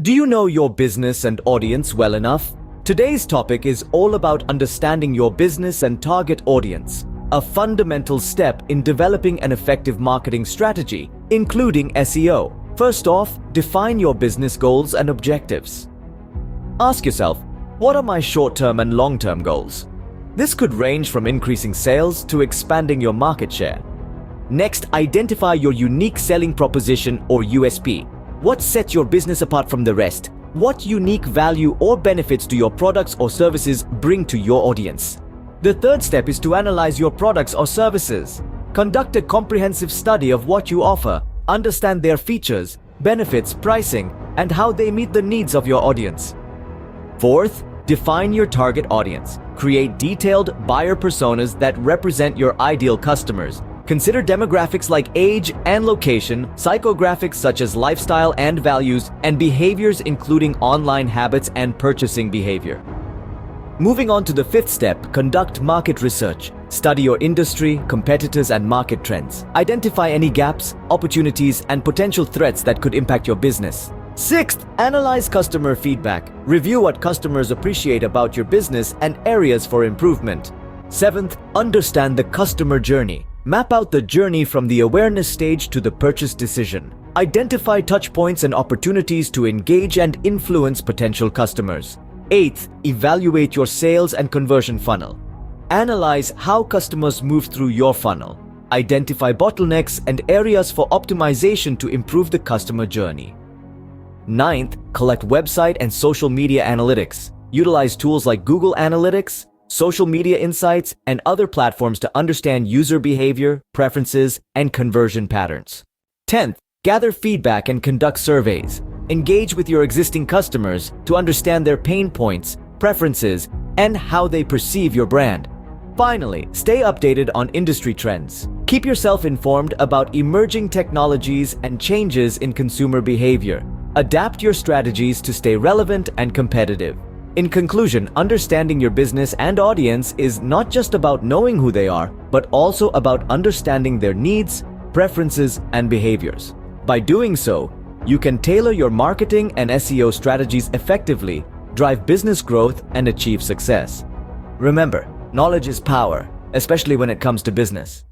Do you know your business and audience well enough? Today's topic is all about understanding your business and target audience, a fundamental step in developing an effective marketing strategy, including SEO. First off, define your business goals and objectives. Ask yourself, what are my short-term and long-term goals? This could range from increasing sales to expanding your market share. Next, identify your unique selling proposition or USP. What sets your business apart from the rest? What unique value or benefits do your products or services bring to your audience? The third step is to analyze your products or services. Conduct a comprehensive study of what you offer, understand their features, benefits, pricing, and how they meet the needs of your audience. Fourth, define your target audience. Create detailed buyer personas that represent your ideal customers. Consider demographics like age and location, psychographics such as lifestyle and values, and behaviors including online habits and purchasing behavior. Moving on to the fifth step, conduct market research. Study your industry, competitors, and market trends. Identify any gaps, opportunities, and potential threats that could impact your business. Sixth, analyze customer feedback. Review what customers appreciate about your business and areas for improvement. Seventh, understand the customer journey. Map out the journey from the awareness stage to the purchase decision. Identify touch points and opportunities to engage and influence potential customers. Eighth, evaluate your sales and conversion funnel. Analyze how customers move through your funnel. Identify bottlenecks and areas for optimization to improve the customer journey. Ninth, collect website and social media analytics. Utilize tools like Google Analytics, social media insights, and other platforms to understand user behavior, preferences, and conversion patterns. 10th, gather feedback and conduct surveys. Engage with your existing customers to understand their pain points, preferences, and how they perceive your brand. Finally, stay updated on industry trends. Keep yourself informed about emerging technologies and changes in consumer behavior. Adapt your strategies to stay relevant and competitive. In conclusion, understanding your business and audience is not just about knowing who they are, but also about understanding their needs, preferences, and behaviors. By doing so, you can tailor your marketing and SEO strategies effectively, drive business growth, and achieve success. Remember, knowledge is power, especially when it comes to business.